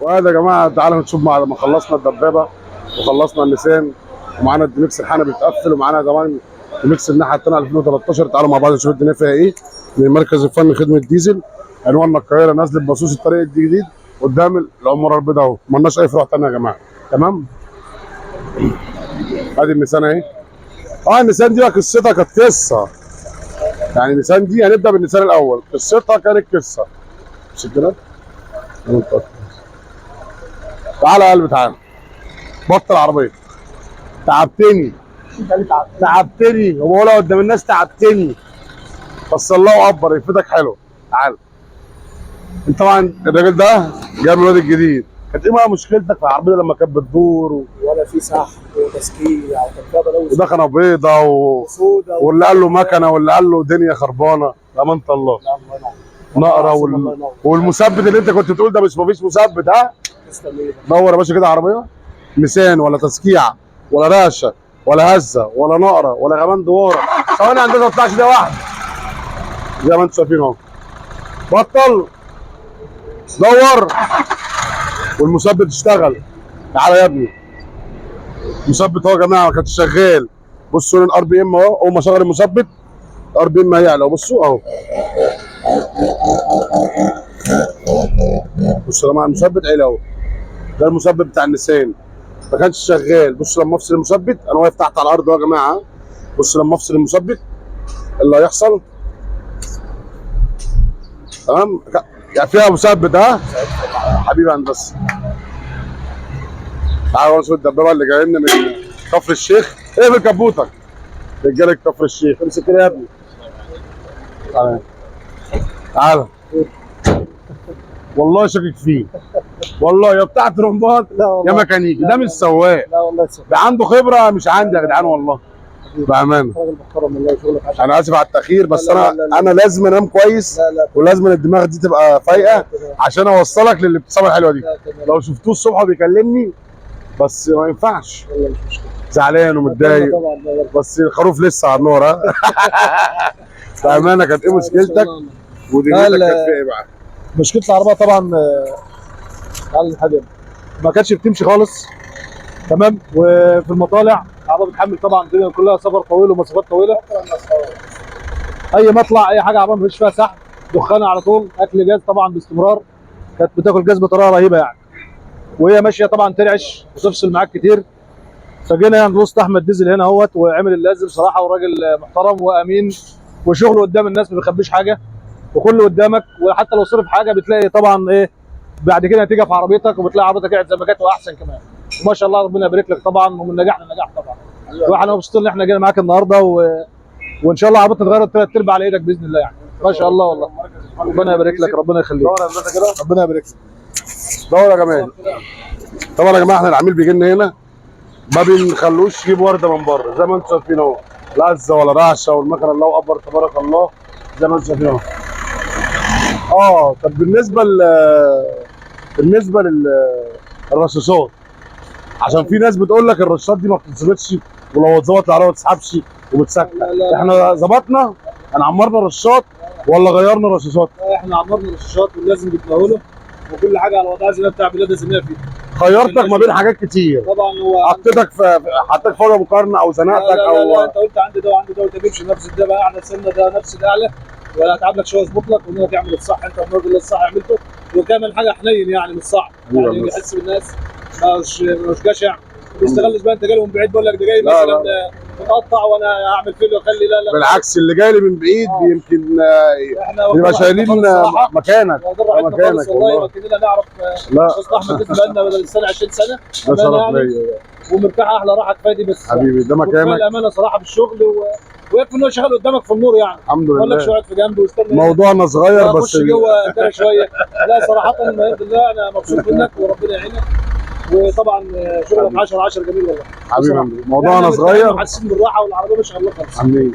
وهذا يا جماعه تعالوا نشوف بعد ما خلصنا الدبابه وخلصنا اللسان ومعانا الدمكس الحنفي بيتقفل ومعانا كمان دمكس الناحيه الثانيه 2013. تعالوا مع بعض نشوف الدنيا فيها ايه. من المركز الفني خدمه ديزل، عنواننا القاهره، نازل ببصوص الطريق الجديد قدام العماره البيضاء اهو، مالناش اي فروع ثانيه يا جماعه. تمام. ادي النيسان اهي. النيسان دي بقى قصتها كانت قصه، يعني النيسان دي هنبدا بالنيسان الاول، قصتها كانت قصه. مش كده؟ تعالى يا قلبي تعالى. بطل عربيه. تعبتني تعبتني وبقولها قدام الناس، تعبتني بس الله اكبر يفيدك حلو. تعالى. انت طبعا الراجل ده جاي من الواد الجديد، كانت ايه بقى مشكلتك في العربيه لما كانت بتدور ولا في سحب وتسكيع وكهرباء ودخنه بيضه وسودة واللي قال له مكنه واللي قال له دنيا خربانه بامانه الله. نقره والمثبت اللي انت كنت بتقول ده مش مفيش مثبت. دور يا باشا كده عربيه نيسان ولا تسكيع ولا رشه ولا هزه ولا نقره ولا غمان دواره. ثواني هندسه ما تطلعش ده واحده زي ما انتم شايفين اهو. بطل دور والمثبت اشتغل. تعالى يا ابني. المثبت اهو يا جماعه ما كانش شغال. بصوا الار بي ام اهو، اول ما شغل المثبت الار بي ام هيعلى. بصوا اهو. بصوا يا جماعه المثبت عالي اهو. ده المثبت بتاع النيسان ما كانش شغال. بصوا لما افصل المثبت، انا واقف تحت على الارض اهو يا جماعه. بصوا لما افصل المثبت اللي هيحصل. تمام. يعني فيها مثبت ها حبيبي هندسه. تعالوا نشوف الدبابه اللي جايه لنا من كفر الشيخ. ايه في كبوتك رجاله كفر الشيخ. امسك كده يا ابني. تعالى تعالى. والله شاكك فيه، والله يا بتاع ترمبات يا ميكانيكي. ده مش سواق، لا والله ده عنده خبره مش عندي يا جدعان والله بامانه. راجل محترم والله شغلك عشان انا اسف على التاخير بس لا لا انا لا لا. انا لازم انام كويس ولازم الدماغ دي تبقى فايقه عشان اوصلك للابتسامه الحلوه دي. لو شفتوه الصبح بيكلمني بس ما ينفعش، والله مش مشكله. زعلان ومتضايق بس الخروف لسه على النور ها. بامانه كانت ايه مشكلتك ودنيتك كانت فيها ايه بقى؟ مشكله العربيه طبعا على الحديد ما كانتش بتمشي خالص. تمام. وفي المطالع العربيه بتحمل طبعا الدنيا كلها سفر طويل ومسافات طويله. اي مطلع اي حاجه عربيه ما فيش فيها سحب، دخانه على طول، اكل جاز طبعا باستمرار. كانت بتاكل جاز بطريقه رهيبه يعني. وهي ماشيه طبعا ترعش وتفصل معاك كتير. فجينا عند وسط احمد ديزل هنا اهوت وعمل اللازم صراحه، وراجل محترم وامين وشغله قدام الناس ما بيخبيش حاجه وكله قدامك. وحتى لو صرف حاجه بتلاقي طبعا ايه بعد كده نتيجه في عربيتك، وبتلاقي عربيتك قاعد زي ما كانت واحسن كمان. وما شاء الله ربنا يبارك لك طبعا، ومن نجاح لنجاح طبعا. واحنا مبسوطين ان احنا جينا معاك النهارده وان شاء الله عربيتنا اتغيرت ثلاث ارباع على ايدك باذن الله يعني. ما شاء الله والله. ربنا يبارك لك، ربنا يخليك. ربنا يبارك لك. دور يا جماعه. طبعا يا جماعه احنا العميل بيجي لنا هنا ما بنخلوش يجيب ورده من بره زي ما انتم شايفين اهو. لا هزه ولا رعشه والمكنه الله اكبر تبارك الله زي ما انتم شايفين اهو. طب بالنسبه للرشاشات، عشان في ناس بتقول لك الرشاشات دي ما بتتظبطش ولو اتظبط العربيه ما تسحبش وبتسكت. احنا ظبطنا، احنا عمرنا رشاشات ولا غيرنا رشاشات؟ احنا عمرنا الرشاشات واللازم بتناوله وكل حاجه على وضعها زي ما بتاع بلاد زي ما فيه. خيرتك ما بين حاجات كتير طبعا. هو حطيتك في وجه مقارنه او زنقتك لا انت قلت عندي ده وعندي ده وانت تمشي نفس ده بقى اعلى سنه ده نفس الاعلى ولا هتعب لك شويه يظبط لك وانك تعمل الصح. انت الراجل اللي الصح عملته وكمان حاجه حنين يعني مش صعب يعني بيحس بالناس مش جشع ما بيستغلش بقى. انت جاي من بعيد بقول لك ده جاي مثلا متقطع وانا هعمل فيه واخلي لا بالعكس اللي جاي لي من بعيد يمكن يبقى شايلين مكانك والله وكلنا نعرف استاذ احمد بس بقى لنا بدل سنه 20 سنه. ده شرف ليا ومرتاح احلى راحه كفايه دي بس حبيبي. ده مكانك الامانه صراحه في الشغل ويكفي انه شغال قدامك في النور يعني. الحمد لله. ما اقولكش اقعد في جنبه واستنى موضوعنا صغير بس اخش جوه كده شويه. لا صراحه الحمد لله انا مبسوط منك وربنا يعينك. وطبعا شغلك 10/10 جميل والله حبيبي. موضوعنا صغير حاسين بالراحه والعربيه مش الله خالص. حبيبي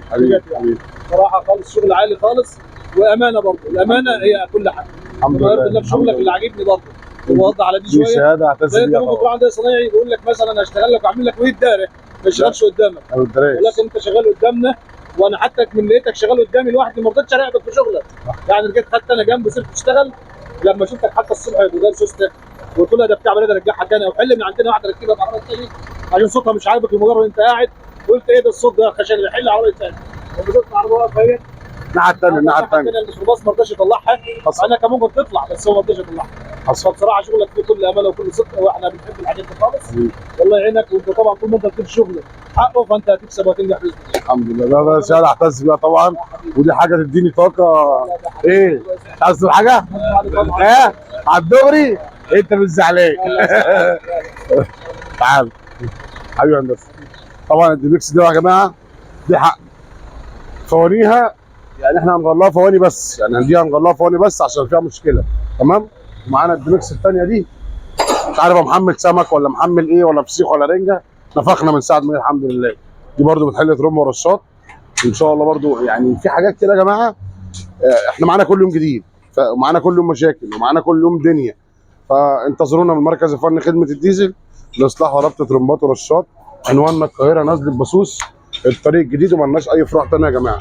صراحه خالص شغل عالي خالص وامانه برضه. الامانه هي كل حاجه. الحمد لله. في شغلك اللي عاجبني برضه ووضح على دي شويه. دي شهاده اعتز بيها. ممكن يكون عندي صنايعي يقول لك مثلا هشتغل لك واعمل لك ويد داري ما يشتغلش قدامك. ولكن انت شغال قدامنا وانا حتى من لقيتك شغال قدامي لوحدي ما رضيتش اراقبك في شغلك. يعني رجعت خدت انا جنب وسبت تشتغل. لما شفتك حتى الصبح بغير سوستك وقلت له ده بتاع بلد رجعها تاني، او حل من عندنا واحده ركبها بعربيه تاني عشان صوتها مش عاجبك لمجرد انت قاعد قلت ايه ده الصوت ده خشن، حل عربيه تاني. ونزلت العربيه واقفه هي الناحيه الثانيه الناحيه الثانيه الميكروباص ما رضاش يطلعها، حصل. انا كان ممكن تطلع بس هو ما رضاش يطلعها. حصل. فبصراحه شغلك فيه كل امانه وكل صدق، واحنا بنحب الحاجات دي خالص. والله يعينك، وانت طبعا طول ما انت بتدي شغل حقه فانت هتكسب وهتنجح باذن الله. الحمد لله، ده شهاده احتز بيها طبعا، ودي حاجه تديني طاقه. ايه مش عايز تقول حاجه؟ ايه على الدغري انت مش زعلان. تعال حبيبي هندسه. طبعا الديلكس دي يا جماعه دي حق فوانيها، يعني احنا هنغلها فواني بس، يعني دي هنغلها فواني بس عشان فيها مشكله. تمام. ومعانا الديلكس الثانيه دي مش عارف محمل سمك ولا محمل ايه ولا فسيخ ولا رنجه، نفخنا من ساعه ما الحمد لله. دي برده بتحل ترم ورشات ان شاء الله. برده يعني في حاجات كده يا جماعه، احنا معانا كل يوم جديد، ومعانا كل يوم مشاكل، ومعانا كل يوم دنيا. فانتظرونا من المركز الفني خدمه الديزل لاصلاح وربط ترمبات ورشات. عنواننا القاهره نزله بسوس الطريق الجديد، ومالناش اي فروع ثانيه يا جماعه.